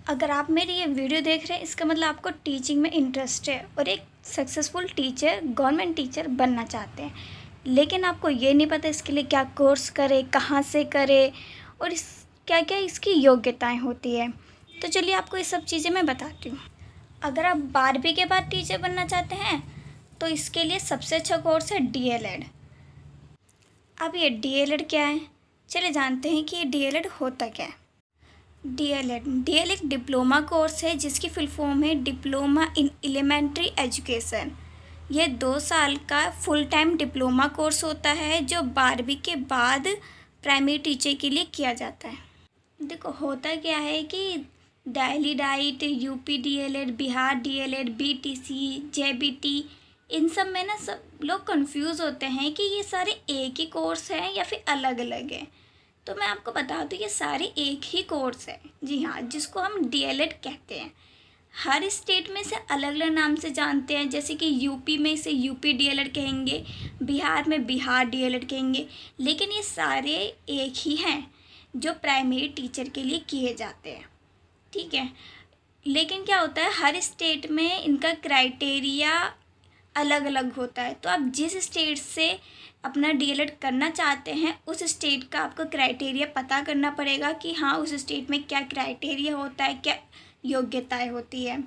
अगर आप मेरी ये वीडियो देख रहे हैं इसका मतलब आपको टीचिंग में इंटरेस्ट है और एक सक्सेसफुल टीचर गवर्नमेंट टीचर बनना चाहते हैं, लेकिन आपको ये नहीं पता इसके लिए क्या कोर्स करे, कहाँ से करे और इस क्या क्या इसकी योग्यताएं होती है। तो चलिए आपको ये सब चीज़ें मैं बताती हूँ। अगर आप 12वीं के बाद टीचर बनना चाहते हैं तो इसके लिए सबसे अच्छा कोर्स है DLED। अब ये DLED क्या है, चलिए जानते हैं कि ये DLED होता क्या है। DLED एक डिप्लोमा कोर्स है जिसकी फुल फॉर्म है डिप्लोमा इन एलिमेंट्री एजुकेशन। ये 2 साल का फुल टाइम डिप्लोमा कोर्स होता है जो 12वीं के बाद प्राइमरी टीचर के लिए किया जाता है। देखो होता क्या है कि Delhi diet, UP DLED, Bihar DLED, BTC, JBT, इन सब में ना सब लोग कंफ्यूज होते हैं कि ये सारे एक ही कोर्स हैं या फिर अलग अलग हैं। तो मैं आपको बता दूँ ये सारे एक ही कोर्स है, जी हाँ, जिसको हम DLED कहते हैं। हर स्टेट में से अलग अलग नाम से जानते हैं, जैसे कि यूपी में इसे यूपी DLED कहेंगे, बिहार में बिहार DLED कहेंगे, लेकिन ये सारे एक ही हैं जो प्राइमरी टीचर के लिए किए जाते हैं, ठीक है। लेकिन क्या होता है हर स्टेट में इनका क्राइटेरिया अलग अलग होता है। तो आप जिस स्टेट से अपना DLED करना चाहते हैं उस स्टेट का आपको क्राइटेरिया पता करना पड़ेगा कि हाँ उस स्टेट में क्या क्राइटेरिया होता है, क्या योग्यताएं होती है।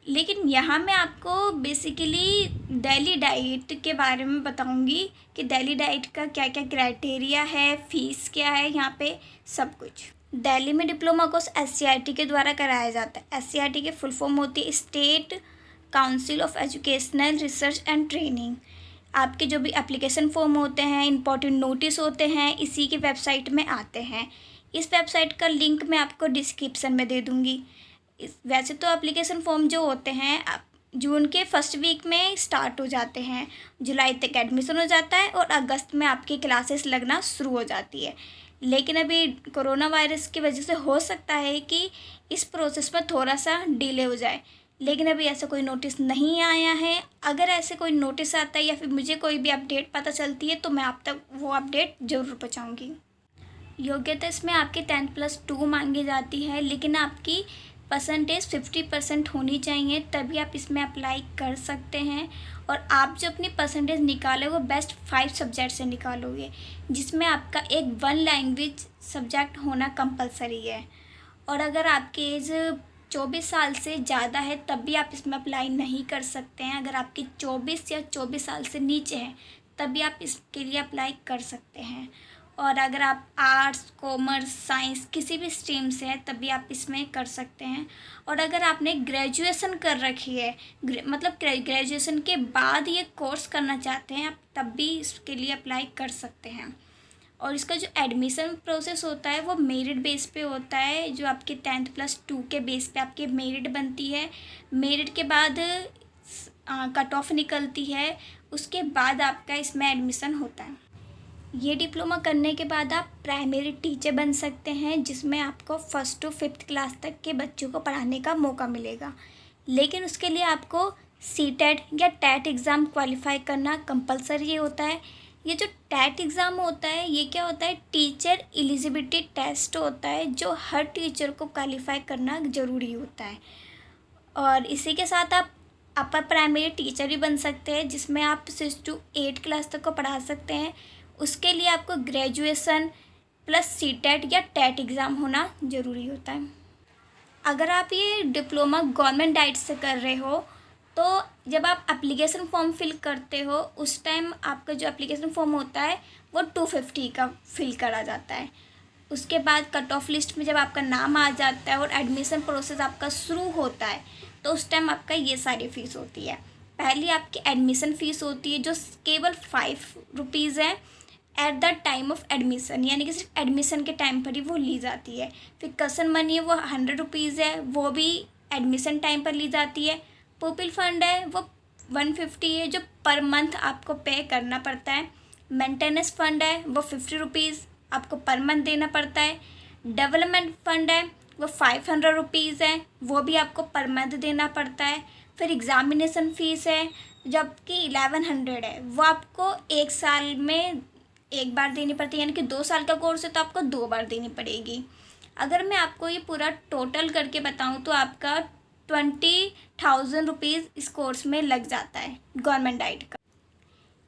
लेकिन यहाँ मैं आपको बेसिकली दिल्ली डाइट के बारे में बताऊँगी कि दिल्ली डाइट का क्या क्या क्राइटेरिया है, फीस क्या है, यहाँ पे सब कुछ। दिल्ली में डिप्लोमा कोर्स SCRT के द्वारा कराया जाता है। SCRT की फुल फॉर्म होती है state council of educational research and training. आपके जो भी एप्लीकेशन फॉर्म होते हैं, इंपॉर्टेंट नोटिस होते हैं, इसी की वेबसाइट में आते हैं। इस वेबसाइट का लिंक मैं आपको डिस्क्रिप्शन में दे दूँगी। वैसे तो एप्लीकेशन फॉर्म जो होते हैं जून के फर्स्ट वीक में स्टार्ट हो जाते हैं, जुलाई तक एडमिशन हो जाता है और अगस्त में आपकी क्लासेस लगना शुरू हो जाती है। लेकिन अभी कोरोना वायरस की वजह से हो सकता है कि इस प्रोसेस में थोड़ा सा डिले हो जाए, लेकिन अभी ऐसा कोई नोटिस नहीं आया है। अगर ऐसे कोई नोटिस आता है या फिर मुझे कोई भी अपडेट पता चलती है तो मैं आप तक वो अपडेट ज़रूर पहुंचाऊंगी। योग्यता इसमें आपकी 10+2 मांगी जाती है, लेकिन आपकी परसेंटेज 50% होनी चाहिए, तभी आप इसमें अप्लाई कर सकते हैं। और आप जो अपनी परसेंटेज निकाले वो बेस्ट 5 सब्जेक्ट से निकालोगे, जिसमें आपका एक 1 लैंग्वेज सब्जेक्ट होना कंपलसरी है। और अगर आपकी एज 24 साल से ज़्यादा है तब भी आप इसमें अप्लाई नहीं कर सकते हैं। अगर आपकी 24 या 24 साल से नीचे है तभी आप इसके लिए अप्लाई कर सकते हैं। और अगर आप आर्ट्स, कॉमर्स, साइंस किसी भी स्ट्रीम से है तभी आप इसमें कर सकते हैं। और अगर आपने ग्रेजुएशन कर रखी है, मतलब ग्रेजुएशन के बाद ये कोर्स करना चाहते हैं, आप तब भी इसके लिए अप्लाई कर सकते हैं। और इसका जो एडमिशन प्रोसेस होता है वो मेरिट बेस पे होता है, जो आपके 10+2 के बेस पे आपकी मेरिट बनती है। मेरिट के बाद कट ऑफ निकलती है, उसके बाद आपका इसमें एडमिशन होता है। ये डिप्लोमा करने के बाद आप प्राइमरी टीचर बन सकते हैं, जिसमें आपको 1st to 5th क्लास तक के बच्चों को पढ़ाने का मौका मिलेगा। लेकिन उसके लिए आपको CTET या TET एग्ज़ाम क्वालिफाई करना कंपलसरी होता है। ये जो TET एग्ज़ाम होता है ये क्या होता है, टीचर एलिजिबिलिटी टेस्ट होता है जो हर टीचर को क्वालिफाई करना ज़रूरी होता है। और इसी के साथ आप अपर प्राइमरी टीचर भी बन सकते हैं, जिसमें आप 6 to 8 क्लास तक को पढ़ा सकते हैं। उसके लिए आपको ग्रेजुएशन प्लस CTET या TET एग्ज़ाम होना ज़रूरी होता है। अगर आप ये डिप्लोमा गवर्नमेंट डाइट से कर रहे हो तो जब आप एप्लीकेशन फॉर्म फिल करते हो उस टाइम आपका जो एप्लीकेशन फॉर्म होता है वो 250 का फिल करा जाता है। उसके बाद कट ऑफ लिस्ट में जब आपका नाम आ जाता है और एडमिशन प्रोसेस आपका शुरू होता है तो उस टाइम आपका ये सारी फ़ीस होती है। पहली आपकी एडमिशन फ़ीस होती है जो केवल 5 रुपीज़ है at the time of admission, यानी कि सिर्फ एडमिशन के टाइम पर ही वो ली जाती है। फिर कसन मनी है वो 100 रुपीज़ है, वो भी एडमिशन टाइम पर ली जाती है। पुपिल फंड है वो 150 है जो पर मंथ आपको पे करना पड़ता है। मेंटेनेंस फंड है वो 50 रुपीज़ आपको पर मंथ देना पड़ता है। डेवलपमेंट फंड है वो 500 रुपीज़ है, वो भी आपको पर मंथ देना पड़ता है। फिर एग्ज़ामिनेशन फ़ीस है जबकि 1100 है, वो आपको 1 साल में एक बार देनी पड़ती है, यानी कि 2 साल का कोर्स है तो आपको 2 बार देनी पड़ेगी। अगर मैं आपको ये पूरा टोटल करके बताऊँ तो आपका 20,000 रुपीज़ इस कोर्स में लग जाता है गवर्नमेंट डाइट का।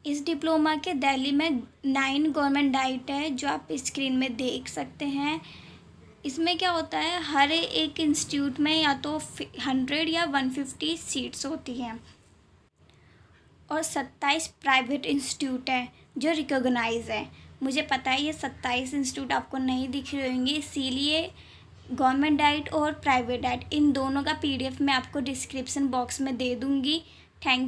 इस डिप्लोमा के दिल्ली में 9 गवर्नमेंट डाइट है जो आप स्क्रीन में देख सकते हैं। इसमें क्या होता है, हर एक इंस्टीट्यूट में या तो 100 या 150 सीट्स होती हैं और 27 प्राइवेट इंस्टीट्यूट है जो रिकॉग्नाइज है। मुझे पता है ये 27 इंस्टीट्यूट आपको नहीं दिख रहे होंगे, इसीलिए गवर्नमेंट डाइट और प्राइवेट डाइट इन दोनों का PDF मैं आपको डिस्क्रिप्शन बॉक्स में दे दूँगी। Thank you.